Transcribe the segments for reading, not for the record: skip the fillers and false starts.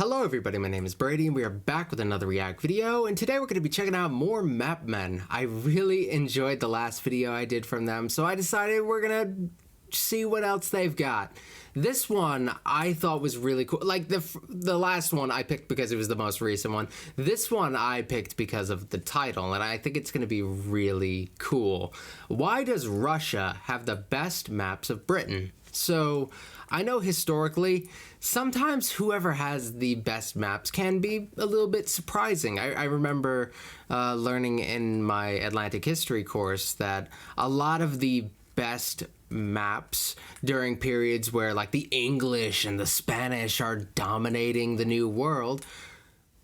Hello everybody, my name is Brady and we are back with another React video, and today we're going to be checking out more map men. I really enjoyed the last video I did from them, so I decided we're going to see what else they've got. This one I thought was really cool. Like the last one I picked because it was the most recent one. This one I picked because of the title, and I think it's going to be really cool. Why does Russia have the best maps of Britain? So, I know historically, sometimes whoever has the best maps can be a little bit surprising. I remember learning in my Atlantic history course that a lot of the best maps during periods where like the English and the Spanish are dominating the New World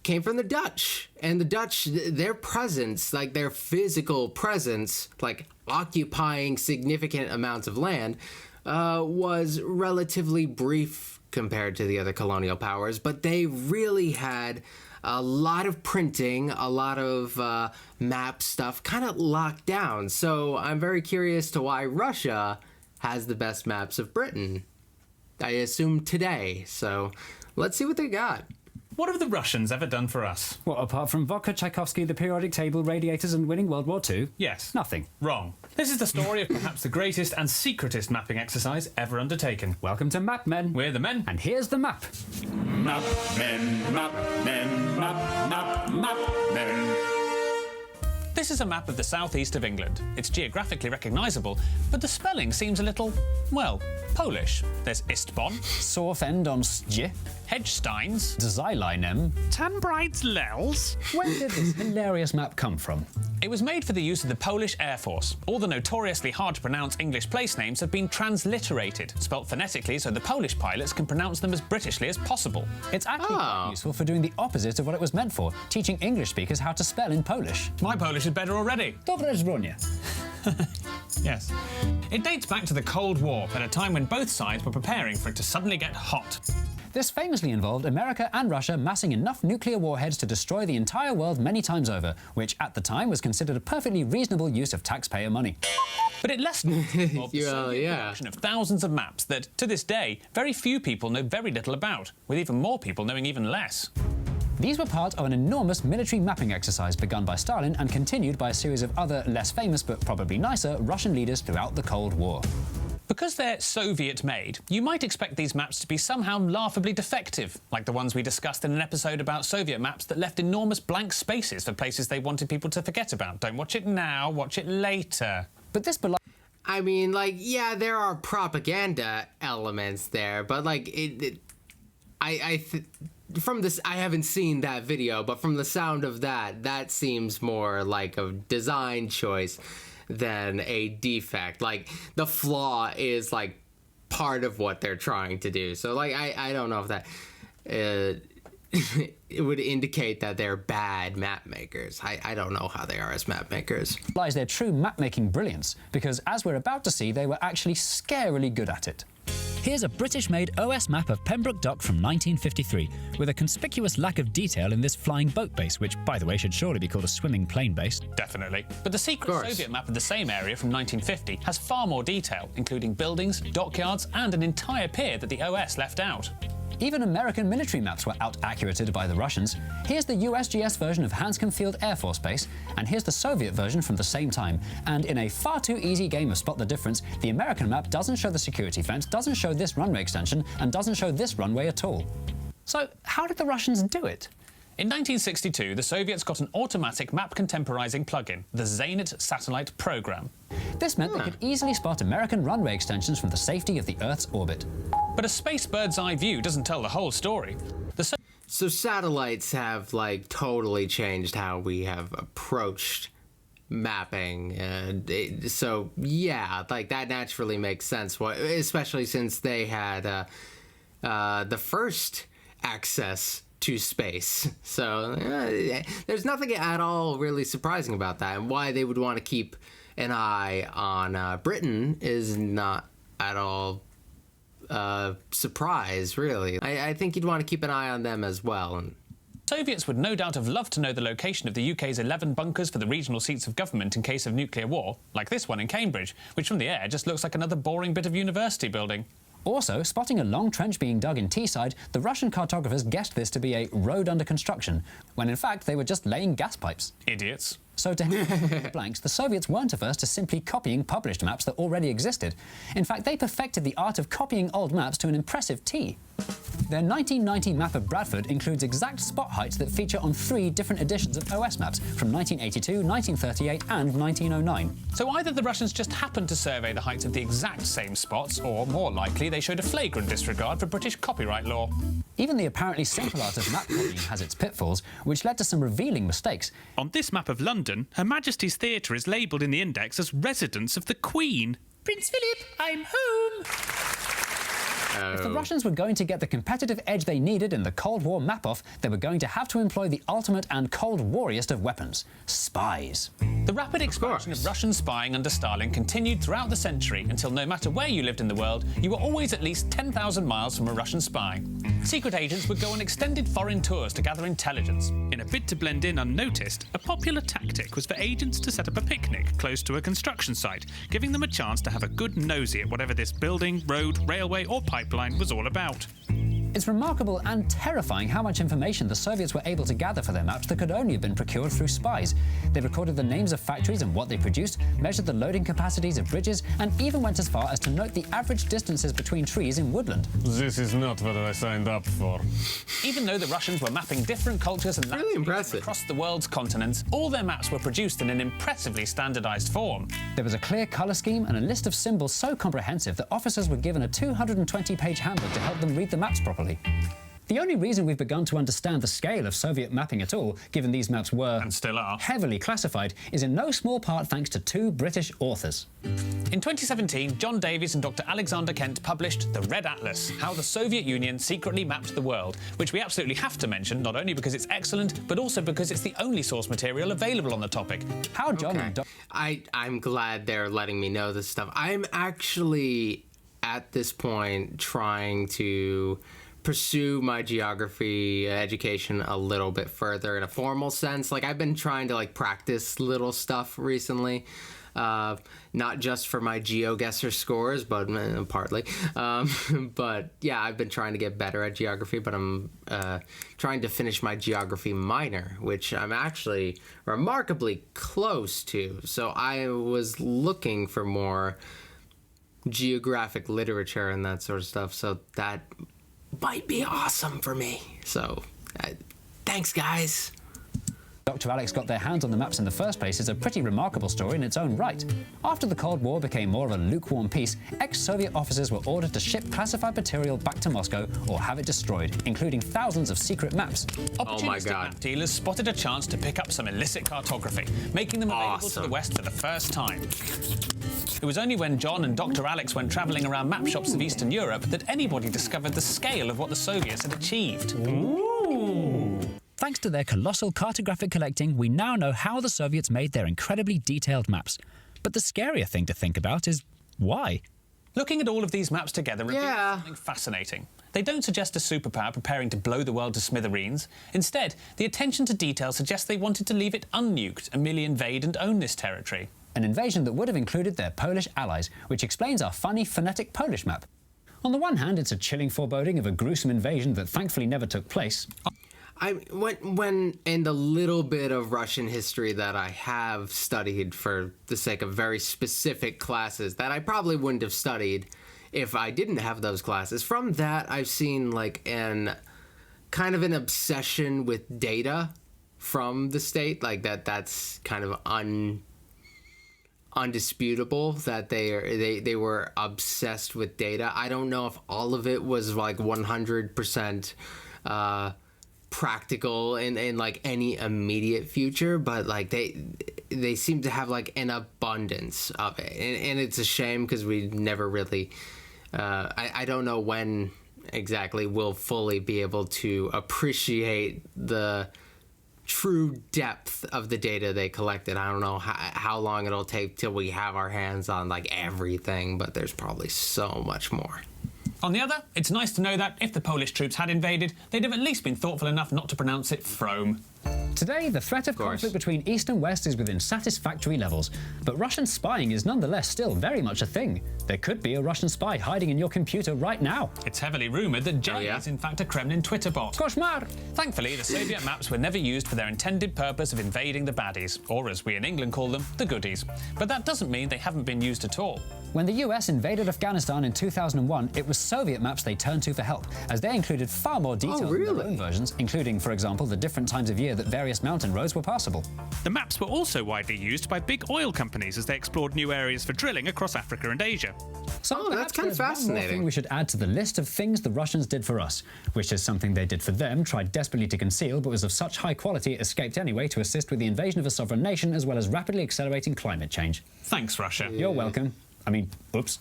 came from the Dutch. And the Dutch, their presence, like their physical presence, like occupying significant amounts of land, was relatively brief compared to the other colonial powers, but they really had a lot of printing, a lot of map stuff kind of locked down. So I'm very curious to why Russia has the best maps of Britain, I assume today. So let's see what they got. What have the Russians ever done for us? What, apart from vodka, Tchaikovsky, the periodic table, radiators, and winning World War II? Yes. Nothing. Wrong. This is the story of perhaps the greatest and secretest mapping exercise ever undertaken. Welcome to Map Men. We're the men. And here's the map. Map men, map men, map men. This is a map of the southeast of England. It's geographically recognisable, but the spelling seems a little, well, Polish. There's Istbon, Sorfend on Sje, Hedgesteins, Zylinem. Tanbrides Lels. Where did this hilarious map come from? It was made for the use of the Polish Air Force. All the notoriously hard-to-pronounce English place names have been transliterated, spelt phonetically so the Polish pilots can pronounce them as Britishly as possible. It's actually quite useful for doing the opposite of what it was meant for, teaching English speakers how to spell in Polish. My Polish is better already. Dobre zbronie. Yes. It dates back to the Cold War, at a time when both sides were preparing for it to suddenly get hot. This famously involved America and Russia massing enough nuclear warheads to destroy the entire world many times over, which at the time was considered a perfectly reasonable use of taxpayer money. But it less involved the Soviet production of thousands of maps that, to this day, very few people know very little about, with even more people knowing even less. These were part of an enormous military mapping exercise begun by Stalin and continued by a series of other, less famous but probably nicer, Russian leaders throughout the Cold War. Because they're Soviet-made, you might expect these maps to be somehow laughably defective, like the ones we discussed in an episode about Soviet maps that left enormous blank spaces for places they wanted people to forget about. Don't watch it now, watch it later. But this I mean, like, yeah, there are propaganda elements there, but like, from this, I haven't seen that video, but from the sound of that seems more like a design choice than a defect. Like, the flaw is like part of what they're trying to do. So like, I don't know if that it would indicate that they're bad map makers. I don't know how they are as map makers. Lies their true map-making brilliance, because as we're about to see, they were actually scarily good at it. Here's a British-made OS map of Pembroke Dock from 1953, with a conspicuous lack of detail in this flying boat base, which, by the way, should surely be called a swimming plane base. Definitely. But the secret Soviet map of the same area from 1950 has far more detail, including buildings, dockyards, and an entire pier that the OS left out. Even American military maps were out-accurated by the Russians. Here's the USGS version of Hanscom Field Air Force Base, and here's the Soviet version from the same time. And in a far too easy game of spot the difference, the American map doesn't show the security fence, doesn't show this runway extension, and doesn't show this runway at all. So how did the Russians do it? In 1962, the Soviets got an automatic map contemporizing plugin, the Zenit satellite program. This meant they could easily spot American runway extensions from the safety of the Earth's orbit. But a space bird's eye view doesn't tell the whole story. So satellites have like totally changed how we have approached mapping. So yeah, like that naturally makes sense. Especially since they had the first access to space. So there's nothing at all really surprising about that. And why they would want to keep an eye on Britain is not at all surprise, really. I think you'd want to keep an eye on them as well. Soviets would no doubt have loved to know the location of the UK's 11 bunkers for the regional seats of government in case of nuclear war, like this one in Cambridge, which from the air just looks like another boring bit of university building. Also, spotting a long trench being dug in Teesside, the Russian cartographers guessed this to be a road under construction, when in fact they were just laying gas pipes. Idiots. So to hit the blanks, the Soviets weren't averse to simply copying published maps that already existed. In fact, they perfected the art of copying old maps to an impressive T. Their 1990 map of Bradford includes exact spot heights that feature on 3 different editions of OS maps from 1982, 1938 and 1909. So either the Russians just happened to survey the heights of the exact same spots, or more likely they showed a flagrant disregard for British copyright law. Even the apparently simple art of map copying has its pitfalls, which led to some revealing mistakes. On this map of London, Her Majesty's Theatre is labelled in the index as Residence of the Queen. Prince Philip, I'm home! If the Russians were going to get the competitive edge they needed in the Cold War map-off, they were going to have to employ the ultimate and Cold Warriest of weapons, spies. The rapid expansion of Russian spying under Stalin continued throughout the century until no matter where you lived in the world, you were always at least 10,000 miles from a Russian spy. Secret agents would go on extended foreign tours to gather intelligence. In a bid to blend in unnoticed, a popular tactic was for agents to set up a picnic close to a construction site, giving them a chance to have a good nosy at whatever this building, road, railway or pipeline was all about. It's remarkable and terrifying how much information the Soviets were able to gather for their maps that could only have been procured through spies. They recorded the names of factories and what they produced, measured the loading capacities of bridges, and even went as far as to note the average distances between trees in woodland. This is not what I signed up for. Even though the Russians were mapping different cultures and landscapes impressive. across the world's continents, all their maps were produced in an impressively standardized form. There was a clear colour scheme and a list of symbols so comprehensive that officers were given a 220-page handbook to help them read the maps properly. The only reason we've begun to understand the scale of Soviet mapping at all, given these maps were, And still are, heavily classified, is in no small part thanks to 2 British authors. In 2017, John Davies and Dr. Alexander Kent published The Red Atlas, How the Soviet Union Secretly Mapped the World, which we absolutely have to mention, not only because it's excellent, but also because it's the only source material available on the topic. How John and I'm glad they're letting me know this stuff. I'm actually, at this point, trying to pursue my geography education a little bit further in a formal sense. Like, I've been trying to practice little stuff recently, not just for my GeoGuessr scores, but partly. But yeah, I've been trying to get better at geography, but I'm trying to finish my geography minor, which I'm actually remarkably close to. So I was looking for more geographic literature and that sort of stuff. So that might be awesome for me. So thanks, guys. Dr. Alex got their hands on the maps in the first place is a pretty remarkable story in its own right. After the Cold War became more of a lukewarm peace, ex-Soviet officers were ordered to ship classified material back to Moscow or have it destroyed, including thousands of secret maps. Opportunistic map dealers spotted a chance to pick up some illicit cartography, making them available to the West for the first time. It was only when John and Dr. Alex went travelling around map shops of Eastern Europe that anybody discovered the scale of what the Soviets had achieved. Thanks to their colossal cartographic collecting, we now know how the Soviets made their incredibly detailed maps. But the scarier thing to think about is why? Looking at all of these maps together reveals something fascinating. They don't suggest a superpower preparing to blow the world to smithereens. Instead, the attention to detail suggests they wanted to leave it unnuked and merely invade and own this territory. An invasion that would have included their Polish allies, which explains our funny phonetic Polish map. On the one hand, it's a chilling foreboding of a gruesome invasion that thankfully never took place. When in the little bit of Russian history that I have studied for the sake of very specific classes that I probably wouldn't have studied if I didn't have those classes, from that I've seen an obsession with data from the state, that's kind of undisputable that they were obsessed with data. I don't know if all of it was 100% practical in any immediate future, but they seem to have an abundance of it, and it's a shame because we never really I don't know when exactly we'll fully be able to appreciate the true depth of the data they collected. I don't know how long it'll take till we have our hands on everything, but there's probably so much more. On the other, it's nice to know that if the Polish troops had invaded, they'd have at least been thoughtful enough not to pronounce it Frome. Today, the threat of conflict between East and West is within satisfactory levels, but Russian spying is nonetheless still very much a thing. There could be a Russian spy hiding in your computer right now. It's heavily rumoured that Jay is in fact a Kremlin Twitter bot. Koshmar! Thankfully, the Soviet maps were never used for their intended purpose of invading the baddies, or as we in England call them, the goodies. But that doesn't mean they haven't been used at all. When the US invaded Afghanistan in 2001, it was Soviet maps they turned to for help, as they included far more detail than their own versions, including, for example, the different times of year that various mountain roads were passable. The maps were also widely used by big oil companies as they explored new areas for drilling across Africa and Asia. So that's kind of fascinating. One more thing we should add to the list of things the Russians did for us, which is something they did for them, tried desperately to conceal, but was of such high quality it escaped anyway to assist with the invasion of a sovereign nation as well as rapidly accelerating climate change. Thanks, Russia. You're welcome. I mean, oops.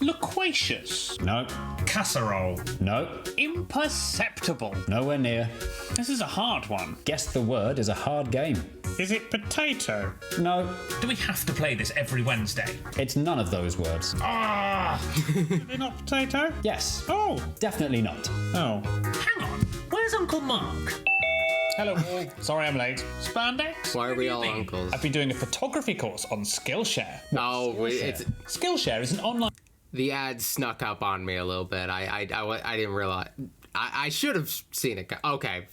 Loquacious. No. Casserole. No. Imperceptible. Nowhere near. This is a hard one. Guess the word is a hard game. Is it potato? No. Do we have to play this every Wednesday? It's none of those words. Ah! They're not potato? Yes. Oh. Definitely not. Oh. Hang on, where's Uncle Mark? Hello all. Sorry I'm late. Spandex? Why are we all Really? uncles? I've been doing a photography course on Skillshare. Oh, it's Skillshare is an online... the ad snuck up on me a little bit. I didn't realize. I should have seen it. Okay.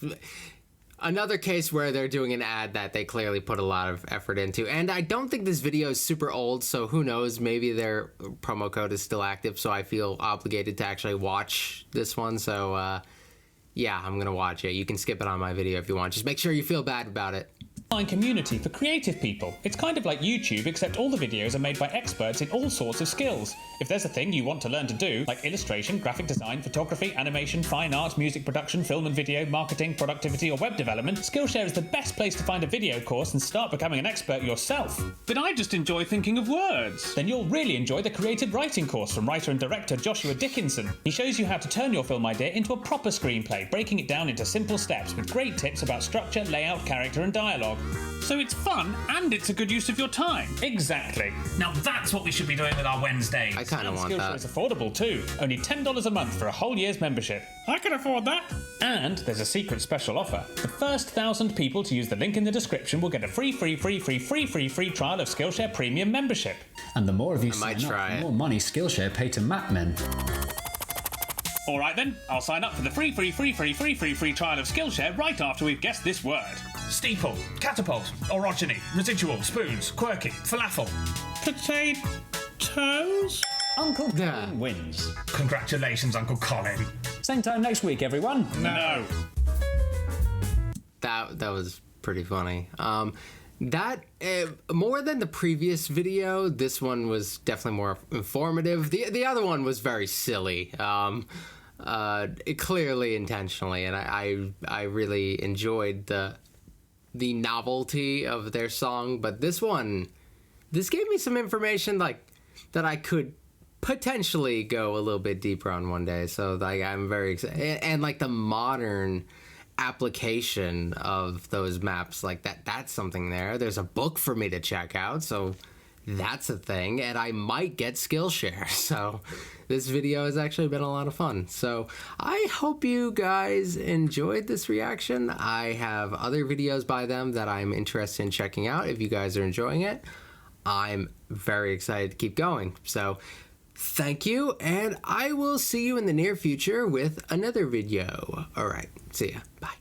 Another case where they're doing an ad that they clearly put a lot of effort into. And I don't think this video is super old, so who knows? Maybe their promo code is still active, so I feel obligated to actually watch this one. So, yeah, I'm going to watch it. You can skip it on my video if you want. Just make sure you feel bad about it. community for creative people. It's kind of like YouTube, except all the videos are made by experts in all sorts of skills. If there's a thing you want to learn to do, like illustration, graphic design, photography, animation, fine art, music production, film and video, marketing, productivity, or web development, Skillshare is the best place to find a video course and start becoming an expert yourself. But I just enjoy thinking of words. Then you'll really enjoy the creative writing course from writer and director Joshua Dickinson. He shows you how to turn your film idea into a proper screenplay, breaking it down into simple steps with great tips about structure, layout, character, and dialogue. So it's fun and it's a good use of your time. Exactly. Now that's what we should be doing with our Wednesdays. I kind of want Skillshare that. is affordable too. Only $10 a month for a whole year's membership. I can afford that. And there's a secret special offer. The first 1,000 people to use the link in the description will get a free trial of Skillshare Premium membership. And the more of you might sign up, try the it. more money Skillshare pay to mapmen. All right then, I'll sign up for the free trial of Skillshare right after we've guessed this word. Steeple, catapult, orogeny, residual, spoons, quirky, falafel. Potatoes? Uncle Yeah. Colin wins. Congratulations, Uncle Colin. Same time next week, everyone. No. That was pretty funny. That more than the previous video, this one was definitely more informative. The other one was very silly, clearly intentionally, and I really enjoyed the novelty of their song. But this gave me some information like that I could potentially go a little bit deeper on one day. So like I'm very excited, and like the modern application of those maps, like that's something there. There's a book for me to check out, so that's a thing, and I might get Skillshare. So this video has actually been a lot of fun. So I hope you guys enjoyed this reaction. I have other videos by them that I'm interested in checking out. If you guys are enjoying it, I'm very excited to keep going. So thank you, and I will see you in the near future with another video. All right, see ya. Bye.